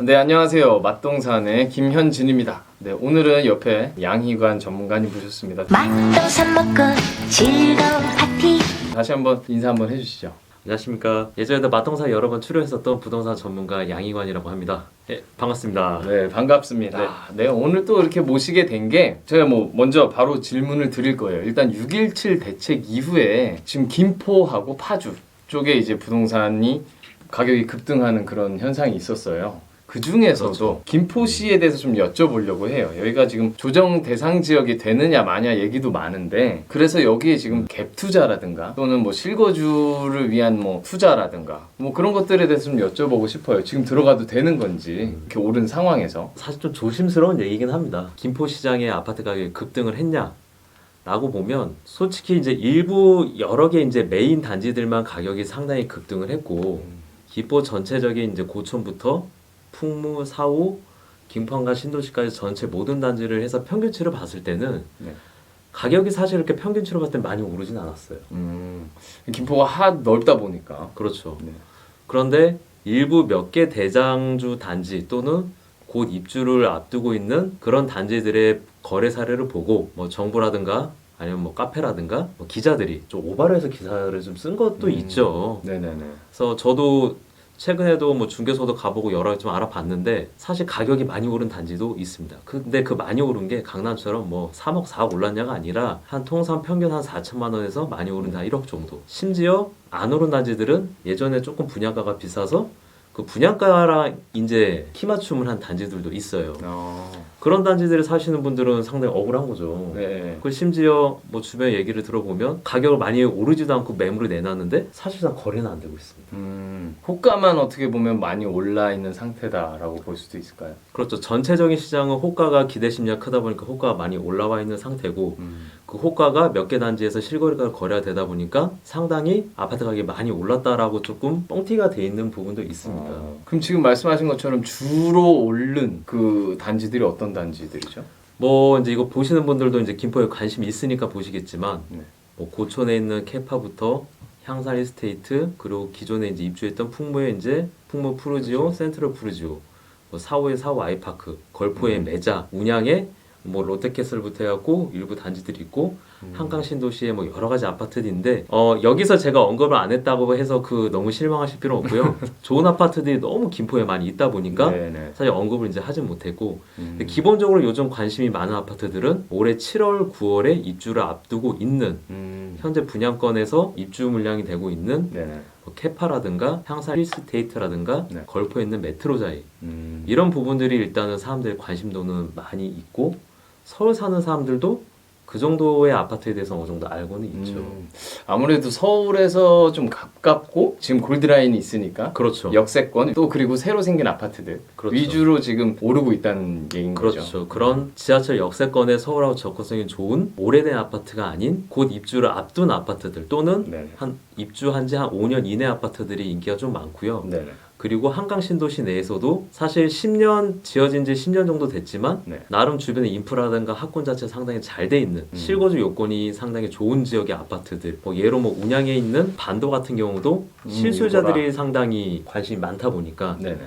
네, 안녕하세요. 맛동산의 김현진입니다. 네, 오늘은 옆에 양희관 전문가님 모셨습니다. 맛동산 먹고 즐거운 파티. 다시 한번 인사 한번 해주시죠. 안녕하십니까. 예전에도 맛동산 여러 번 출연했었던 부동산 전문가 양희관이라고 합니다. 반갑습니다. 네, 반갑습니다. 네, 오늘 또 이렇게 모시게 된 게 제가 먼저 바로 질문을 드릴 거예요. 일단 6.17 대책 이후에 지금 김포하고 파주 쪽에 이제 부동산이 가격이 급등하는 그런 현상이 있었어요. 그 중에서도 그렇죠. 김포시에 대해서 좀 여쭤보려고 해요. 여기가 지금 조정 대상 지역이 되느냐 마냐 얘기도 많은데, 그래서 여기에 지금 갭 투자라든가 또는 실거주를 위한 투자라든가 그런 것들에 대해서 좀 여쭤보고 싶어요. 지금 들어가도 되는 건지, 이렇게 오른 상황에서. 사실 좀 조심스러운 얘기긴 합니다. 김포 시장의 아파트 가격이 급등을 했냐? 라고 보면 솔직히 이제 일부 여러 개 이제 메인 단지들만 가격이 상당히 급등을 했고, 김포 전체적인 이제 고촌부터 풍무, 사호, 김포항과 신도시까지 전체 모든 단지를 해서 평균치를 봤을 때는 네. 가격이 사실 이렇게 평균치로 봤을 때 많이 오르진 않았어요. 김포가 넓다 보니까. 그렇죠. 네. 그런데 일부 몇 개 대장주 단지 또는 곧 입주를 앞두고 있는 그런 단지들의 거래 사례를 보고 정부라든가 아니면 카페라든가 기자들이 좀 오바로 해서 기사를 좀 쓴 것도 있죠. 네네네. 그래서 저도 최근에도 중개소도 가보고 여러 좀 알아봤는데 사실 가격이 많이 오른 단지도 있습니다. 근데 그 많이 오른 게 강남처럼 3억, 4억 올랐냐가 아니라 한 통상 평균 한 4천만 원에서 많이 오른 다 1억 정도. 심지어 안 오른 단지들은 예전에 조금 분양가가 비싸서 그 분양가랑 이제 키 맞춤을 한 단지들도 있어요. 그런 단지들을 사시는 분들은 상당히 억울한 거죠. 네. 그 심지어 주변 얘기를 들어보면 가격을 많이 오르지도 않고 매물을 내놨는데 사실상 거래는 안 되고 있습니다. 호가만 어떻게 보면 많이 올라 있는 상태다라고 볼 수도 있을까요? 그렇죠. 전체적인 시장은 호가가 기대 심리가 크다 보니까 호가가 많이 올라와 있는 상태고 그 호가가 몇 개 단지에서 실거래가 거래가 되다 보니까 상당히 아파트 가격이 많이 올랐다라고 조금 뻥튀가 돼 있는 부분도 있습니다. 그럼 지금 말씀하신 것처럼 주로 오른 그 단지들이 어떤 단지들이죠? 이제 이거 보시는 분들도 이제 김포에 관심이 있으니까 보시겠지만 네. 고촌에 있는 캐파부터 향산 이스테이트, 그리고 기존에 이제 입주했던 풍무에 이제 풍무 푸르지오, 센트럴 푸르지오, 사호의 사호 아이파크, 걸포의 메자, 운양에 롯데캐슬부터 해갖고 일부 단지들이 있고 한강 신도시에 여러 가지 아파트들인데 여기서 제가 언급을 안 했다고 해서 너무 실망하실 필요는 없고요. 좋은 아파트들이 너무 김포에 많이 있다 보니까 네네. 사실 언급을 이제 하진 못했고 근데 기본적으로 요즘 관심이 많은 아파트들은 올해 7월, 9월에 입주를 앞두고 있는 현재 분양권에서 입주 물량이 되고 있는 네네. 캐파라든가 향산 힐스테이트라든가 네. 걸포에 있는 메트로자이 이런 부분들이 일단은 사람들의 관심도는 많이 있고 서울 사는 사람들도 그 정도의 아파트에 대해서 어느 정도 알고는 있죠. 아무래도 서울에서 좀 가깝고 지금 골드라인이 있으니까 그렇죠. 역세권 또 그리고 새로 생긴 아파트들 그렇죠. 위주로 지금 오르고 있다는 얘기인 거죠. 그렇죠. 그런 지하철 역세권의 서울하고 접근성이 좋은 오래된 아파트가 아닌 곧 입주를 앞둔 아파트들 또는 네네. 한 입주한 지 한 5년 이내 아파트들이 인기가 좀 많고요. 네네. 그리고 한강 신도시 내에서도 사실 10년 지어진 지 10년 정도 됐지만 네. 나름 주변에 인프라든가 학군 자체가 상당히 잘 돼 있는 실거주 요건이 상당히 좋은 지역의 아파트들 예로 운양에 있는 반도 같은 경우도 실수요자들이 이거라. 상당히 관심이 많다 보니까 네네.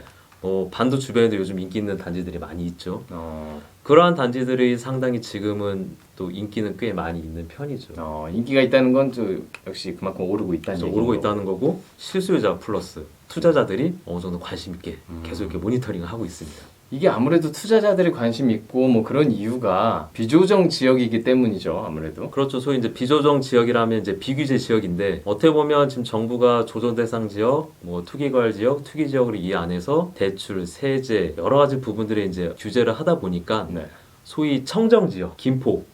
반도 주변에도 요즘 인기 있는 단지들이 많이 있죠. 어, 그러한 단지들이 상당히 지금은 또 인기는 꽤 많이 있는 편이죠. 인기가 있다는 건 또 역시 그만큼 오르고 있다는 그래서 얘기인 오르고 거고. 있다는 거고 실수요자 플러스 투자자들이 어느 정도 관심 있게 계속 이렇게 모니터링을 하고 있습니다. 이게 아무래도 투자자들이 관심 있고 그런 이유가 비조정 지역이기 때문이죠. 아무래도. 그렇죠. 소위 이제 비조정 지역이라면 이제 비규제 지역인데 어떻게 보면 지금 정부가 조정 대상 지역, 투기과열 지역, 투기 지역으로 이 안에서 대출, 세제 여러 가지 부분들의 이제 규제를 하다 보니까 네. 소위 청정 지역, 김포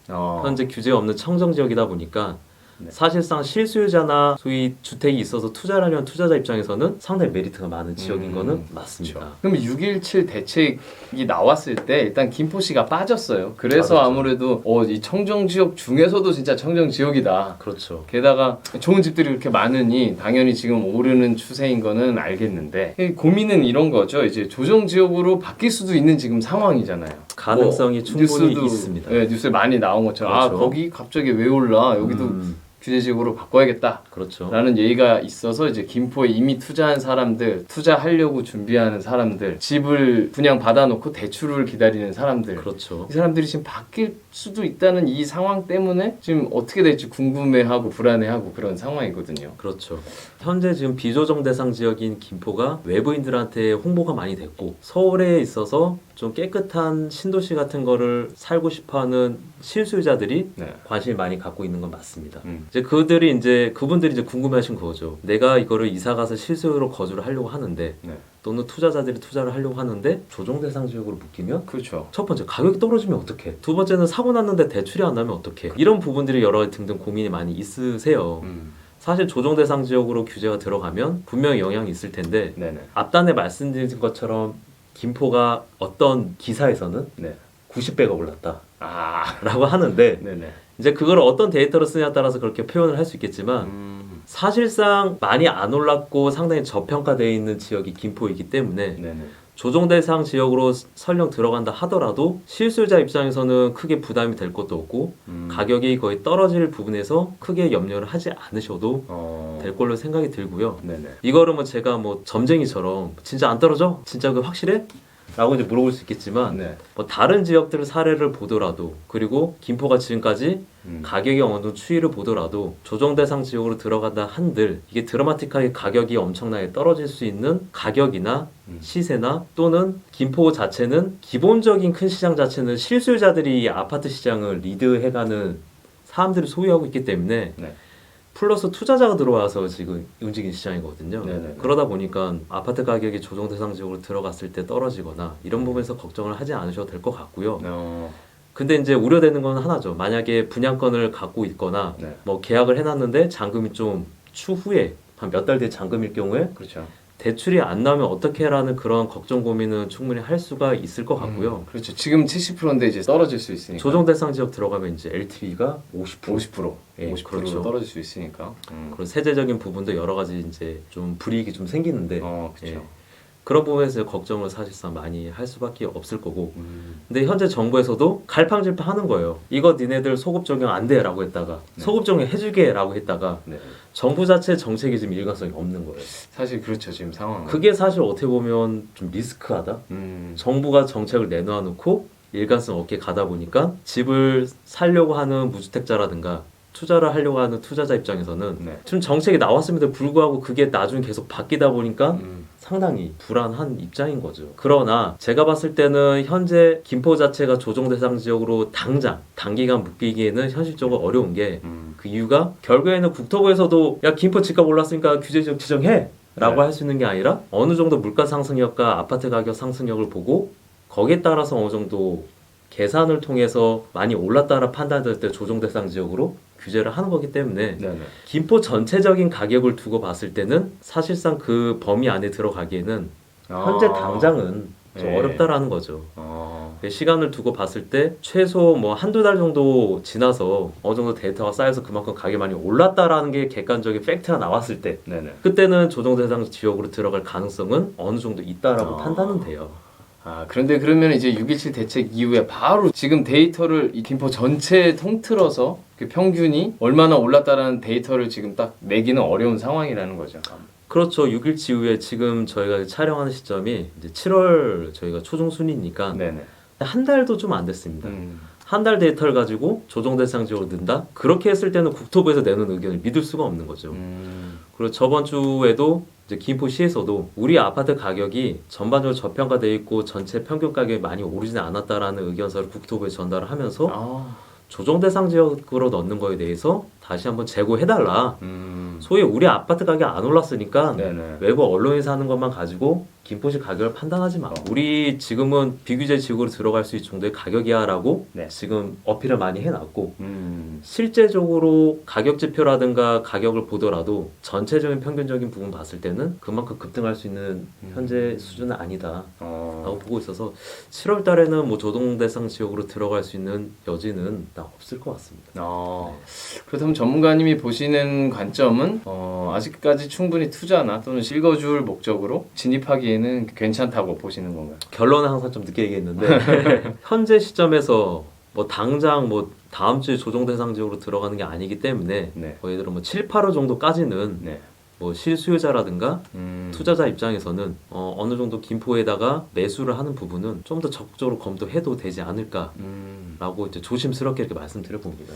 현재 규제가 없는 청정 지역이다 보니까 네. 사실상 실수요자나 소위 주택이 있어서 투자를 하려는 투자자 입장에서는 상당히 메리트가 많은 지역인 거는 맞습니다. 그럼 6.17 대책이 나왔을 때 일단 김포시가 빠졌어요. 그래서 맞았죠. 아무래도 이 청정지역 중에서도 진짜 청정지역이다. 그렇죠. 게다가 좋은 집들이 그렇게 많으니 당연히 지금 오르는 추세인 거는 알겠는데 고민은 이런 거죠. 이제 조정지역으로 바뀔 수도 있는 지금 상황이잖아요. 가능성이 충분히 뉴스도, 있습니다. 네, 뉴스에 많이 나온 것처럼 그렇죠. 거기 갑자기 왜 올라? 여기도 규제지역으로 바꿔야겠다. 그렇죠. 라는 얘기가 있어서 이제 김포에 이미 투자한 사람들, 투자하려고 준비하는 사람들, 집을 분양 받아놓고 대출을 기다리는 사람들, 그렇죠. 이 사람들이 지금 바뀔 수도 있다는 이 상황 때문에 지금 어떻게 될지 궁금해하고 불안해하고 그런 상황이거든요. 그렇죠. 현재 지금 비조정 대상 지역인 김포가 외부인들한테 홍보가 많이 됐고 서울에 있어서 좀 깨끗한 신도시 같은 거를 살고 싶어하는 실수요자들이 네. 관심을 많이 갖고 있는 건 맞습니다. 음. 그분들이 이제 궁금해하신 거죠. 내가 이거를 이사 가서 실수요로 거주를 하려고 하는데 네. 또는 투자자들이 투자를 하려고 하는데 조정 대상 지역으로 묶이면 그렇죠. 첫 번째 가격이 떨어지면 어떡해? 두 번째는 사고 났는데 대출이 안 나면 어떡해? 이런 부분들이 여러 등등 고민이 많이 있으세요. 사실 조정 대상 지역으로 규제가 들어가면 분명히 영향이 있을 텐데 네네. 앞단에 말씀드린 것처럼 김포가 어떤 기사에서는 네. 90배가 올랐다 아. 라고 하는데 네네. 이제 그걸 어떤 데이터로 쓰냐에 따라서 그렇게 표현을 할 수 있겠지만 사실상 많이 안 올랐고 상당히 저평가되어 있는 지역이 김포이기 때문에 네네. 조정 대상 지역으로 설령 들어간다 하더라도 실수요자 입장에서는 크게 부담이 될 것도 없고 가격이 거의 떨어질 부분에서 크게 염려를 하지 않으셔도 될 걸로 생각이 들고요. 네네. 이거를 뭐 제가 뭐 점쟁이처럼 진짜 안 떨어져? 진짜 그 확실해? 라고 이제 물어볼 수 있겠지만 네. 뭐 다른 지역들 사례를 보더라도 그리고 김포가 지금까지 가격이 어느 정도 추이를 보더라도 조정 대상 지역으로 들어간다 한들 이게 드라마틱하게 가격이 엄청나게 떨어질 수 있는 가격이나 시세나 또는 김포 자체는 기본적인 큰 시장 자체는 실수요자들이 이 아파트 시장을 리드해가는 사람들이 소유하고 있기 때문에 네. 플러스 투자자가 들어와서 지금 움직이는 시장이거든요. 네네. 그러다 보니까 아파트 가격이 조정 대상 지역으로 들어갔을 때 떨어지거나 이런 부분에서 걱정을 하지 않으셔도 될 것 같고요. 근데 이제 우려되는 건 하나죠. 만약에 분양권을 갖고 있거나 네. 뭐 계약을 해놨는데 잔금이 좀 추후에 한 몇 달 뒤에 잔금일 경우에 그렇죠. 대출이 안 나오면 어떻게 라는 그런 걱정 고민은 충분히 할 수가 있을 것 같고요. 그렇죠. 지금 70%인데 이제 떨어질 수 있으니까. 조정 대상 지역 들어가면 이제 LTV가 50%. 50%. 예, 50%로 그렇죠. 떨어질 수 있으니까. 그런 세제적인 부분도 여러 가지 이제 좀 불이익이 좀 생기는데 그렇죠. 예, 그런 부분에서 걱정을 사실상 많이 할 수밖에 없을 거고 근데 현재 정부에서도 갈팡질팡 하는 거예요. 이거 니네들 소급 적용 안 돼 라고 했다가 네. 소급 적용 해주게 라고 했다가 네. 정부 자체 정책이 지금 일관성이 없는 거예요. 사실 그렇죠. 지금 상황은. 그게 사실 어떻게 보면 좀 리스크하다. 정부가 정책을 내놓고 일관성 없게 가다 보니까 집을 살려고 하는 무주택자라든가 투자를 하려고 하는 투자자 입장에서는 네. 지금 정책이 나왔음에도 불구하고 그게 나중에 계속 바뀌다 보니까 상당히 불안한 입장인 거죠. 그러나 제가 봤을 때는 현재 김포 자체가 조정 대상 지역으로 단기간 묶이기에는 현실적으로 어려운 게 그 이유가 결국에는 국토부에서도 야 김포 집값 올랐으니까 규제지역 지정해 라고 네. 할 수 있는 게 아니라 어느 정도 물가 상승력과 아파트 가격 상승력을 보고 거기에 따라서 어느 정도 계산을 통해서 많이 올랐다라 판단될 때 조정 대상 지역으로 규제를 하는 거기 때문에 네네. 김포 전체적인 가격을 두고 봤을 때는 사실상 그 범위 안에 들어가기에는 현재 당장은 좀 네. 어렵다라는 거죠. 시간을 두고 봤을 때 최소 뭐 한두 달 정도 지나서 어느 정도 데이터가 쌓여서 그만큼 가격이 많이 올랐다라는 게 객관적인 팩트가 나왔을 때 네네. 그때는 조정 대상 지역으로 들어갈 가능성은 어느 정도 있다라고 판단은 돼요. 그런데 그러면 이제 6.17 대책 이후에 바로 지금 데이터를 이 김포 전체에 통틀어서 그 평균이 얼마나 올랐다라는 데이터를 지금 딱 내기는 어려운 상황이라는 거죠. 그렇죠. 6일치 이후에 지금 저희가 촬영하는 시점이 이제 7월 저희가 초중 순이니까 네네. 한 달도 좀 안 됐습니다. 한 달 데이터를 가지고 조정 대상 지역으로 넣는다? 그렇게 했을 때는 국토부에서 내놓은 의견을 믿을 수가 없는 거죠. 그리고 저번 주에도 이제 김포시에서도 우리 아파트 가격이 전반적으로 저평가되어 있고 전체 평균 가격이 많이 오르지는 않았다라는 의견서를 국토부에 전달을 하면서 조정 대상 지역으로 넣는 거에 대해서 다시 한번 재고해달라. 소위 우리 아파트 가격 안 올랐으니까 네네. 외부 언론에서 하는 것만 가지고 김포시 가격을 판단하지 마. 우리 지금은 비규제 지역으로 들어갈 수 있을 정도의 가격이야라고 네. 지금 어필을 많이 해놨고 실제적으로 가격 지표라든가 가격을 보더라도 전체적인 평균적인 부분 봤을 때는 그만큼 급등할 수 있는 현재 수준은 아니다 라고 보고 있어서 7월 달에는 뭐 조정 대상 지역으로 들어갈 수 있는 여지는 딱 없을 것 같습니다. 그렇다면 전문가님이 보시는 관점은 아직까지 충분히 투자나 또는 실거주를 목적으로 진입하기에는 괜찮다고 보시는 건가요? 결론은 항상 좀 늦게 얘기했는데 현재 시점에서 뭐 당장 뭐 다음 주에 조정 대상 지역으로 들어가는 게 아니기 때문에 네. 예를 들어 뭐 7, 8호 정도까지는 네. 뭐 실수요자라든가 투자자 입장에서는 어느 정도 김포에다가 매수를 하는 부분은 좀 더 적극적으로 검토해도 되지 않을까라고 이제 조심스럽게 이렇게 말씀드려 봅니다.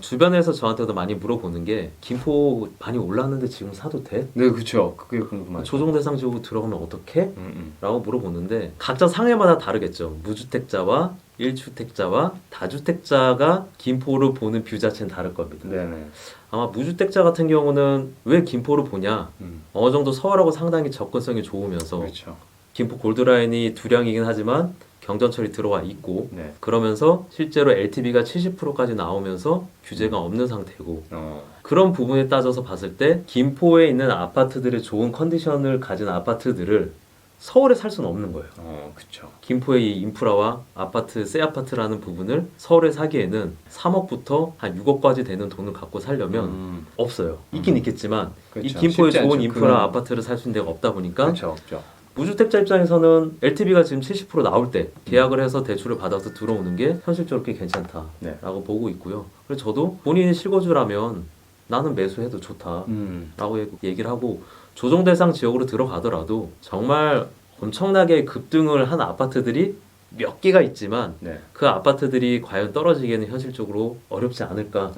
주변에서 저한테도 많이 물어보는 게 김포 많이 올랐는데 지금 사도 돼? 네, 그렇죠. 그게 궁금하죠. 조정 대상 지역으로 들어가면 어떻게? 음. 라고 물어보는데 각자 상해마다 다르겠죠. 무주택자와 1주택자와 다주택자가 김포를 보는 뷰 자체는 다를 겁니다. 네네. 아마 무주택자 같은 경우는 왜 김포를 보냐? 어느 정도 서울하고 상당히 접근성이 좋으면서 그렇죠. 김포 골드라인이 두량이긴 하지만 경전철이 들어와 있고 네. 그러면서 실제로 LTV가 70%까지 나오면서 규제가 없는 상태고 그런 부분에 따져서 봤을 때 김포에 있는 아파트들의 좋은 컨디션을 가진 아파트들을 서울에 살 수는 없는 거예요. 그렇죠. 김포의 이 인프라와 아파트, 새 아파트라는 부분을 서울에 사기에는 3억부터 한 6억까지 되는 돈을 갖고 살려면 없어요. 있긴 있겠지만 그렇죠. 이 김포에 쉽지 좋은 않죠. 인프라 그런- 아파트를 살 수 있는 데가 없다 보니까 그렇죠. 없죠. 무주택자 입장에서는 LTV가 지금 70% 나올 때 계약을 해서 대출을 받아서 들어오는 게 현실적으로 꽤 괜찮다라고 네. 보고 있고요. 그래서 저도 본인이 실거주라면 나는 매수해도 좋다라고 얘기를 하고 조정 대상 지역으로 들어가더라도 정말 엄청나게 급등을 한 아파트들이 몇 개가 있지만 네. 그 아파트들이 과연 떨어지기에는 현실적으로 어렵지 않을까라고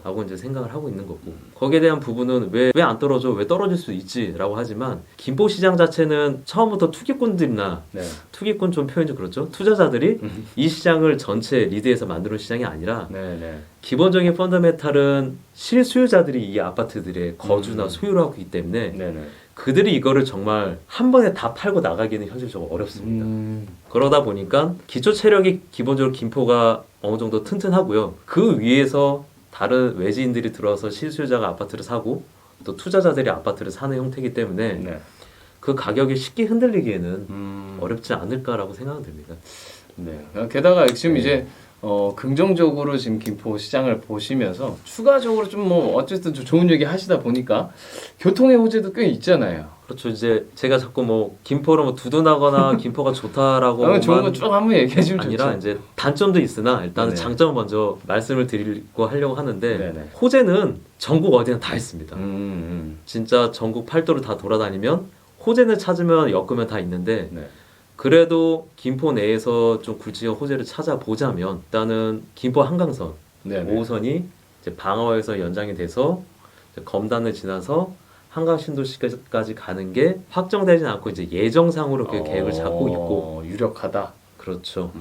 어. 이제 생각을 하고 있는 거고 거기에 대한 부분은 왜 안 떨어져? 왜 떨어질 수 있지라고 하지만 김포 시장 자체는 처음부터 투기꾼들이나 네. 투기꾼 좀 표현이 좀 그렇죠. 투자자들이 이 시장을 전체 리드해서 만드는 시장이 아니라 네네. 기본적인 펀더멘탈은 실수요자들이 이 아파트들의 거주나 소유를 하고 있기 때문에 네네. 그들이 이거를 정말 한 번에 다 팔고 나가기는 현실적으로 어렵습니다. 그러다 보니까 기초 체력이 기본적으로 김포가 어느 정도 튼튼하고요. 그 위에서 다른 외지인들이 들어와서 실수요자가 아파트를 사고 또 투자자들이 아파트를 사는 형태이기 때문에 네. 그 가격이 쉽게 흔들리기에는 음. 어렵지 않을까라고 생각은 듭니다. 네. 게다가 지금 네. 이제 긍정적으로 지금 김포 시장을 보시면서 추가적으로 좀 뭐 어쨌든 좀 좋은 얘기 하시다 보니까 교통의 호재도 꽤 있잖아요. 그렇죠. 이제 제가 자꾸 뭐 김포를 뭐 두둔하거나 김포가 좋다라고 좋은 거 쭉 한번 얘기해 주면 아니라 좋죠. 이제 단점도 있으나 일단은 네네. 장점을 먼저 말씀을 드리고 하려고 하는데 네네. 호재는 전국 어디나 다 있습니다. 진짜 전국 팔도를 다 돌아다니면 호재를 찾으면 엮으면 다 있는데 네. 그래도 김포 내에서 좀 굵직한 호재를 찾아보자면 일단은 김포 한강선 네네. 5호선이 이제 방어에서 연장이 돼서 이제 검단을 지나서 한강 신도시까지 가는 게 확정되진 않고 이제 예정상으로 그 계획을 잡고 있고 유력하다. 그렇죠.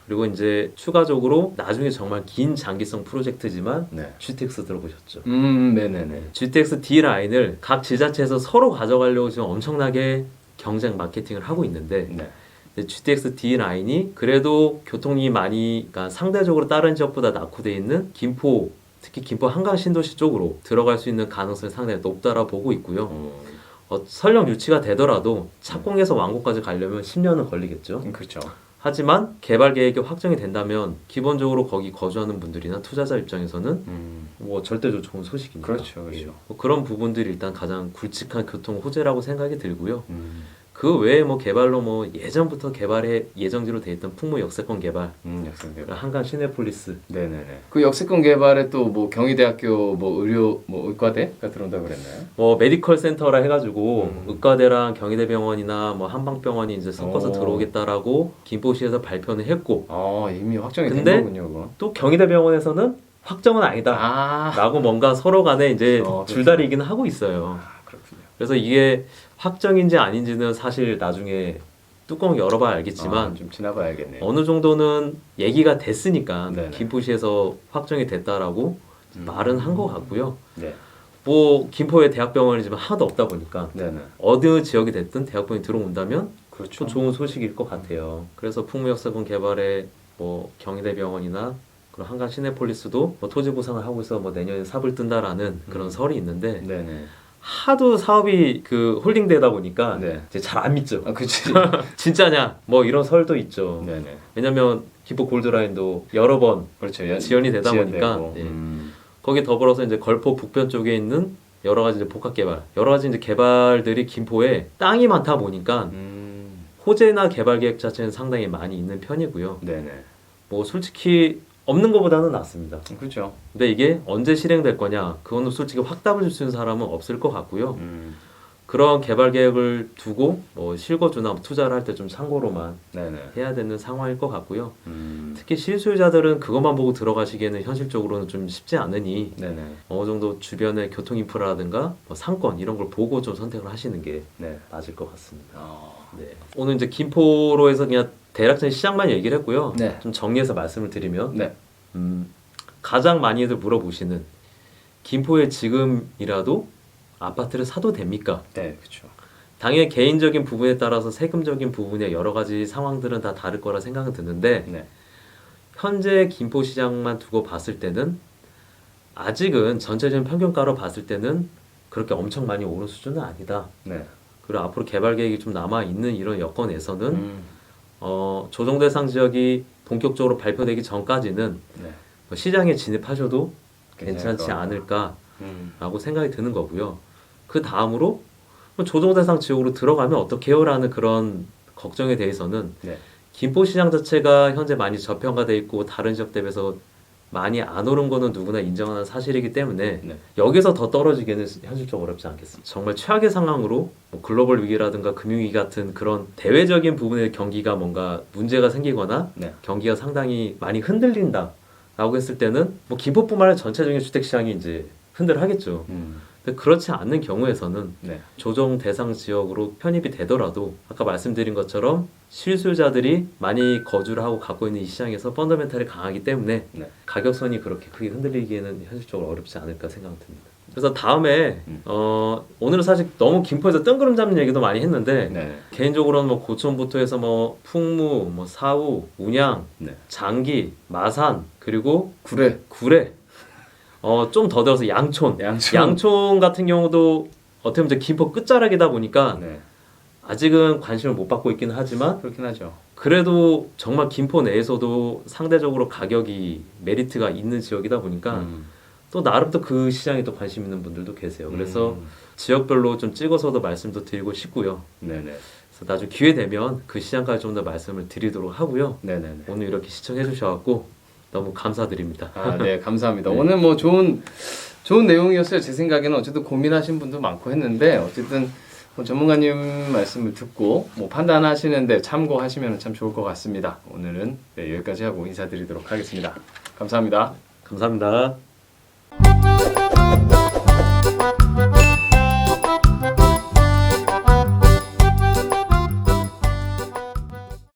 그리고 이제 추가적으로 나중에 정말 긴 장기성 프로젝트지만 네. GTX 들어보셨죠? 네네네. GTX D 라인을 각 지자체에서 서로 가져가려고 지금 엄청나게 경쟁 마케팅을 하고 있는데 네. GTX D 라인이 그래도 교통이 많이 그러니까 상대적으로 다른 지역보다 낙후돼 있는 김포 특히 김포 한강 신도시 쪽으로 들어갈 수 있는 가능성이 상당히 높다라 보고 있고요. 설령 유치가 되더라도 착공해서 완공까지 가려면 10년은 걸리겠죠. 그렇죠. 하지만 개발 계획이 확정이 된다면 기본적으로 거기 거주하는 분들이나 투자자 입장에서는 뭐 절대로 좋은 소식이니까. 그렇죠, 그렇죠. 예. 뭐 그런 부분들이 일단 가장 굵직한 교통 호재라고 생각이 들고요. 그 외에 뭐 개발로 뭐 예전부터 개발에 예정지로 돼 있던 풍무 역세권 개발, 역세권 개발. 한강 시내폴리스, 네네네. 그 역세권 개발에 또 뭐 경희대학교 뭐 의료 뭐 의과대가 들어온다고 그랬나요? 뭐 메디컬 센터라 해가지고 의과대랑 경희대병원이나 뭐 한방병원이 이제 섞어서 오. 들어오겠다라고 김포시에서 발표는 했고 이미 확정이 된 근데 거군요, 그건. 또 경희대병원에서는 확정은 아니다. 라고 뭔가 서로 간에 이제 줄다리기는 하고 있어요. 그렇군요. 그래서 이게 확정인지 아닌지는 사실 나중에 뚜껑 열어봐야 알겠지만 좀 지나봐야겠네요. 어느 정도는 얘기가 됐으니까 네네. 김포시에서 확정이 됐다라고 말은 한 것 같고요. 네. 뭐 김포에 대학병원이 지금 하나도 없다 보니까 네네. 어느 지역이 됐든 대학병원이 들어온다면 그렇죠. 또 좋은 소식일 것 같아요. 그래서 풍무역세권 개발에 뭐 경희대병원이나 그리고 한강 시내폴리스도 뭐 토지 보상을 하고 있어 뭐 내년에 삽을 뜬다라는 그런 설이 있는데 네네. 하도 사업이 그 홀딩되다 보니까 네. 이제 잘 안 믿죠. 그치. 진짜냐? 뭐 이런 설도 있죠. 네네. 왜냐면 김포 골드라인도 여러 번 그렇죠. 지연이 되다 보니까 지연되고. 예. 거기 더불어서 이제 걸포 북변 쪽에 있는 여러 가지 이제 복합 개발, 여러 가지 이제 개발들이 김포에 땅이 많다 보니까 호재나 개발 계획 자체는 상당히 많이 있는 편이고요. 네네. 뭐 솔직히 없는 것보다는 낫습니다. 그렇죠. 근데 이게 언제 실행될 거냐, 그거는 솔직히 확답을 줄 수 있는 사람은 없을 것 같고요. 그런 개발 계획을 두고 뭐 실거주나 투자를 할 때 좀 참고로만 네네. 해야 되는 상황일 것 같고요. 특히 실수요자들은 그것만 보고 들어가시기에는 현실적으로는 좀 쉽지 않으니 네네. 어느 정도 주변의 교통 인프라라든가 뭐 상권 이런 걸 보고 좀 선택을 하시는 게 네. 맞을 것 같습니다. 어. 네. 오늘 이제 김포로 해서 그냥 대략적인 시장만 얘기를 했고요. 네. 좀 정리해서 말씀을 드리면 네. 가장 많이들 물어보시는 김포에 지금이라도 아파트를 사도 됩니까? 네, 그렇죠. 당연히 개인적인 부분에 따라서 세금적인 부분에 여러 가지 상황들은 다 다를 거라 생각은 드는데 네. 현재 김포 시장만 두고 봤을 때는 아직은 전체적인 평균가로 봤을 때는 그렇게 엄청 많이 오른 수준은 아니다. 네. 그리고 앞으로 개발 계획이 좀 남아 있는 이런 여건에서는 조정 대상 지역이 본격적으로 발표되기 전까지는 네. 뭐 시장에 진입하셔도 괜찮지 괜찮을 것 않을까라고 생각이 드는 거고요. 그 다음으로 조정 대상 지역으로 들어가면 어떡해요라는 그런 걱정에 대해서는 네. 김포 시장 자체가 현재 많이 저평가돼 있고 다른 지역 대비해서 많이 안 오른 거는 누구나 인정하는 사실이기 때문에 네. 여기서 더 떨어지기는 현실적으로 어렵지 않겠습니다. 정말 최악의 상황으로 뭐 글로벌 위기라든가 금융위기 같은 그런 대외적인 부분의 경기가 뭔가 문제가 생기거나 네. 경기가 상당히 많이 흔들린다라고 했을 때는 뭐 김포뿐만 아니라 전체적인 주택시장이 이제 흔들하겠죠. 근데 그렇지 않는 경우에서는 네. 조정 대상 지역으로 편입이 되더라도 아까 말씀드린 것처럼 실수요자들이 많이 거주를 하고 갖고 있는 이 시장에서 펀더멘탈이 강하기 때문에 네. 가격선이 그렇게 크게 흔들리기에는 현실적으로 어렵지 않을까 생각됩니다. 그래서 다음에 오늘은 사실 너무 김포에서 뜬구름 잡는 얘기도 많이 했는데 네. 개인적으로는 뭐 고촌부터 해서 뭐 풍무, 뭐 사우, 운양, 네. 장기, 마산 그리고 구례. 좀 더 들어서 양촌. 양촌. 같은 경우도 어떻게 보면 이제 김포 끝자락이다 보니까 네. 아직은 관심을 못 받고 있기는 하지만 그렇긴 하죠. 그래도 정말 김포 내에서도 상대적으로 가격이 메리트가 있는 지역이다 보니까 또 나름 또 그 시장에 또 관심 있는 분들도 계세요. 그래서 지역별로 좀 찍어서도 말씀도 드리고 싶고요. 네네. 그래서 나중에 기회 되면 그 시장까지 좀 더 말씀을 드리도록 하고요. 네네네. 오늘 이렇게 시청해 주셔갖고 너무 감사드립니다. 아, 네, 감사합니다. 네. 오늘 뭐 좋은 내용이었어요. 제 생각에는 어쨌든 고민하신 분도 많고 했는데 어쨌든 뭐 전문가님 말씀을 듣고 뭐 판단하시는데 참고하시면 참 좋을 것 같습니다. 오늘은 네, 여기까지 하고 인사드리도록 하겠습니다. 감사합니다. 감사합니다.